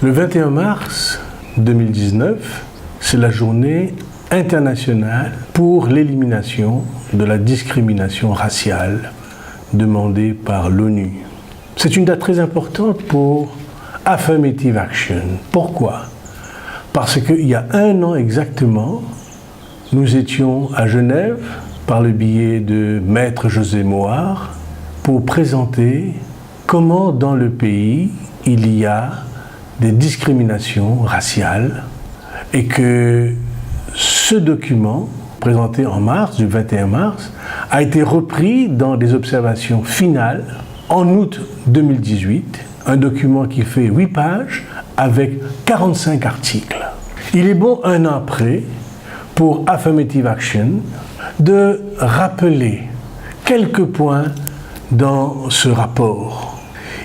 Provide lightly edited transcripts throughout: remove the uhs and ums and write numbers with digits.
Le 21 mars 2019, c'est la journée internationale pour l'élimination de la discrimination raciale demandée par l'ONU. C'est une date très importante pour Affirmative Action. Pourquoi? Parce qu'il y a un an exactement, nous étions à Genève par le biais de Maître José Mohar pour présenter comment dans le pays il y a des discriminations raciales et que ce document, présenté en mars, du 21 mars, a été repris dans des observations finales en août 2018, un document qui fait 8 pages avec 45 articles. Il est bon, un an après, pour Affirmative Action, de rappeler quelques points dans ce rapport.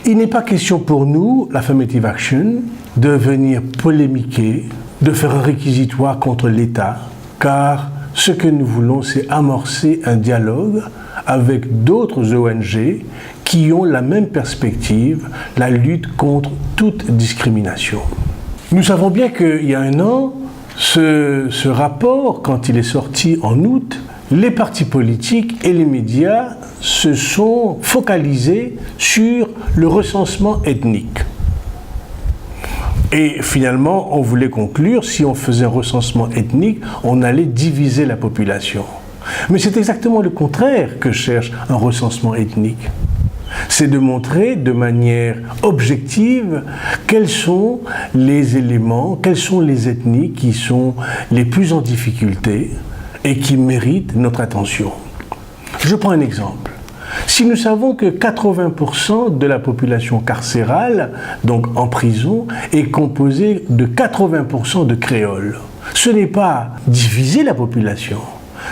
Il n'est pas question pour nous, l'Affirmative Action, de venir polémiquer, de faire un réquisitoire contre l'État, car ce que nous voulons, c'est amorcer un dialogue avec d'autres ONG qui ont la même perspective, la lutte contre toute discrimination. Nous savons bien qu'il y a un an, ce rapport, quand il est sorti en août, les partis politiques et les médias se sont focalisés sur le recensement ethnique. Et finalement, on voulait conclure, si on faisait un recensement ethnique, on allait diviser la population. Mais c'est exactement le contraire que cherche un recensement ethnique. C'est de montrer de manière objective quels sont les éléments, quelles sont les ethnies qui sont les plus en difficulté et qui méritent notre attention. Je prends un exemple. Si nous savons que 80% de la population carcérale, donc en prison, est composée de 80% de créoles, ce n'est pas diviser la population,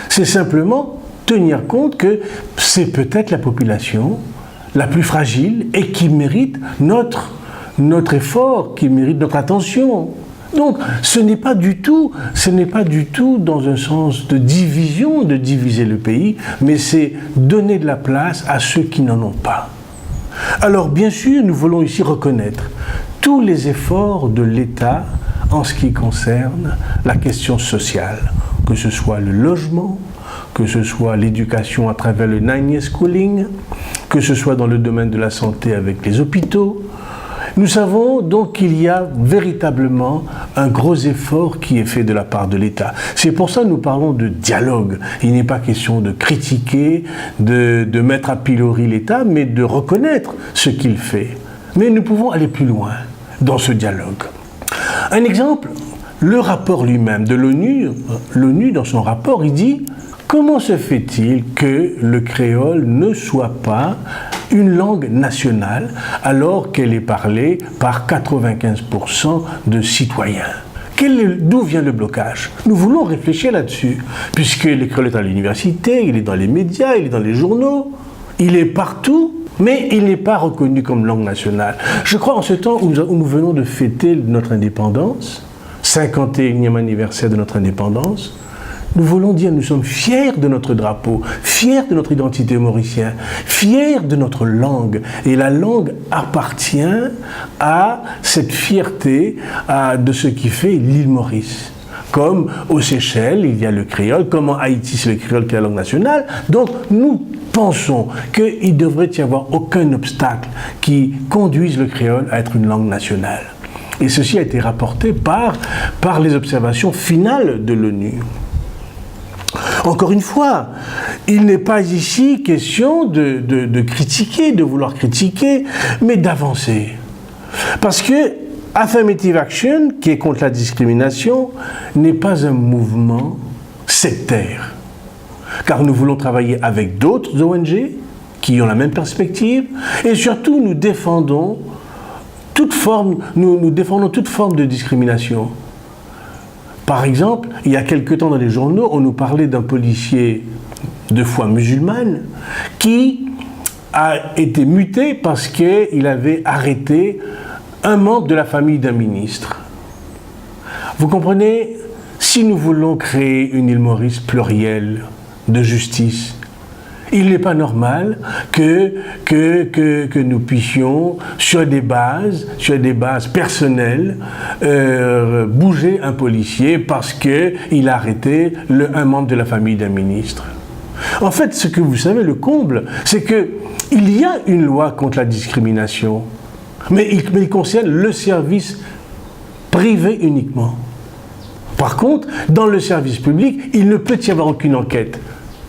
c'est simplement tenir compte que c'est peut-être la population la plus fragile et qui mérite notre effort, qui mérite notre attention. Donc, ce n'est pas du tout dans un sens de division, de diviser le pays, mais c'est donner de la place à ceux qui n'en ont pas. Alors, bien sûr, nous voulons ici reconnaître tous les efforts de l'État en ce qui concerne la question sociale, que ce soit le logement, que ce soit l'éducation à travers le 9-year schooling, que ce soit dans le domaine de la santé avec les hôpitaux. Nous savons donc qu'il y a véritablement un gros effort qui est fait de la part de l'État. C'est pour ça que nous parlons de dialogue. Il n'est pas question de critiquer, de mettre à pilori l'État, mais de reconnaître ce qu'il fait. Mais nous pouvons aller plus loin dans ce dialogue. Un exemple, le rapport lui-même de l'ONU. L'ONU, dans son rapport, il dit « Comment se fait-il que le créole ne soit pas une langue nationale alors qu'elle est parlée par 95% de citoyens ?» D'où vient le blocage? Nous voulons réfléchir là-dessus, puisque le créole est à l'université, il est dans les médias, il est dans les journaux, il est partout, mais il n'est pas reconnu comme langue nationale. Je crois en ce temps où nous venons de fêter notre indépendance, 51e anniversaire de notre indépendance, nous voulons dire nous sommes fiers de notre drapeau, fiers de notre identité mauricienne, fiers de notre langue. Et la langue appartient à cette fierté de ce qui fait l'île Maurice. Comme aux Seychelles, il y a le créole, comme en Haïti, c'est le créole qui est la langue nationale. Donc nous pensons qu'il ne devrait y avoir aucun obstacle qui conduise le créole à être une langue nationale. Et ceci a été rapporté par les observations finales de l'ONU. Encore une fois, il n'est pas ici question de critiquer, de vouloir critiquer, mais d'avancer. Parce que Affirmative Action, qui est contre la discrimination, n'est pas un mouvement sectaire. Car nous voulons travailler avec d'autres ONG qui ont la même perspective, et surtout nous défendons toute forme de discrimination. Par exemple, il y a quelque temps dans les journaux, on nous parlait d'un policier de foi musulmane qui a été muté parce qu'il avait arrêté un membre de la famille d'un ministre. Vous comprenez, si nous voulons créer une île Maurice plurielle de justice, Il n'est pas normal que nous puissions, sur des bases personnelles, bouger un policier parce qu'il a arrêté un membre de la famille d'un ministre. En fait, ce que vous savez, le comble, c'est qu'il y a une loi contre la discrimination, mais il concerne le service privé uniquement. Par contre, dans le service public, il ne peut y avoir aucune enquête.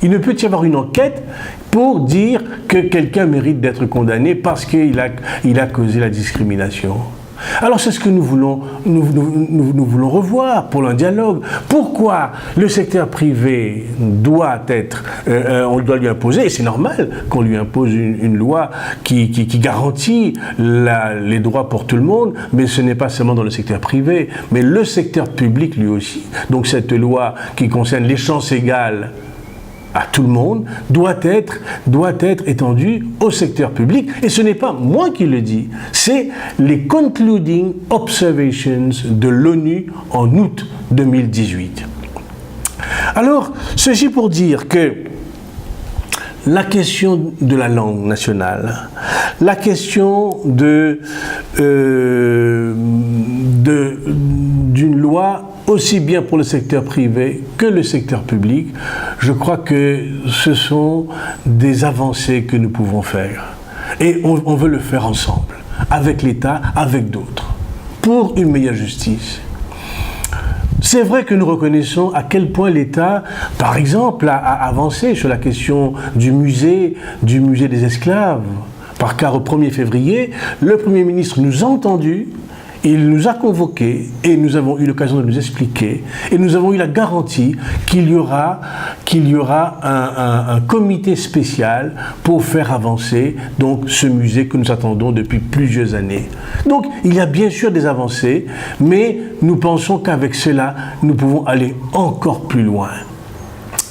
Il ne peut y avoir une enquête pour dire que quelqu'un mérite d'être condamné parce qu'il a causé la discrimination. Alors c'est ce que nous voulons revoir pour un dialogue. Pourquoi le secteur privé doit être, on doit lui imposer, et c'est normal qu'on lui impose une loi qui garantit les droits pour tout le monde, mais ce n'est pas seulement dans le secteur privé, mais le secteur public lui aussi. Donc cette loi qui concerne les chances égales à tout le monde, doit être étendu au secteur public. Et ce n'est pas moi qui le dis, c'est les Concluding Observations de l'ONU en août 2018. Alors, ceci pour dire que la question de la langue nationale, la question d'une loi aussi bien pour le secteur privé que le secteur public, je crois que ce sont des avancées que nous pouvons faire. Et on veut le faire ensemble, avec l'État, avec d'autres, pour une meilleure justice. C'est vrai que nous reconnaissons à quel point l'État, par exemple, a avancé sur la question du musée des esclaves. Car au 1er février, le Premier ministre nous a entendus, il nous a convoqués et nous avons eu l'occasion de nous expliquer et nous avons eu la garantie qu'il y aura un comité spécial pour faire avancer donc ce musée que nous attendons depuis plusieurs années. Donc il y a bien sûr des avancées, mais nous pensons qu'avec cela, nous pouvons aller encore plus loin.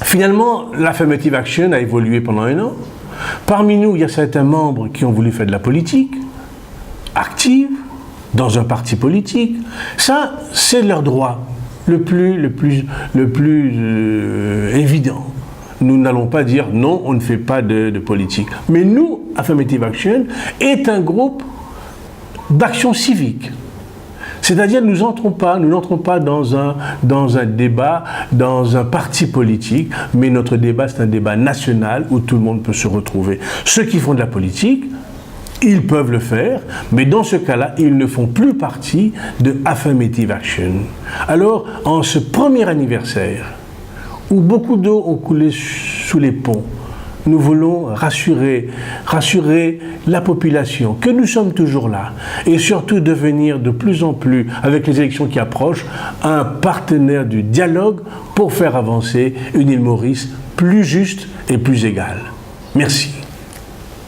Finalement, l'Affirmative Action a évolué pendant 1 an. Parmi nous, il y a certains membres qui ont voulu faire de la politique active, dans un parti politique. Ça, c'est leur droit le plus évident. Nous n'allons pas dire non, on ne fait pas de politique. Mais nous, Affirmative Action, est un groupe d'action civique. C'est-à-dire, nous n'entrons pas dans un débat, dans un parti politique, mais notre débat, c'est un débat national où tout le monde peut se retrouver. Ceux qui font de la politique, ils peuvent le faire, mais dans ce cas-là, ils ne font plus partie de Affirmative Action. Alors, en ce premier anniversaire, où beaucoup d'eau ont coulé sous les ponts, nous voulons rassurer la population que nous sommes toujours là et surtout devenir de plus en plus, avec les élections qui approchent, un partenaire du dialogue pour faire avancer une île Maurice plus juste et plus égale. Merci.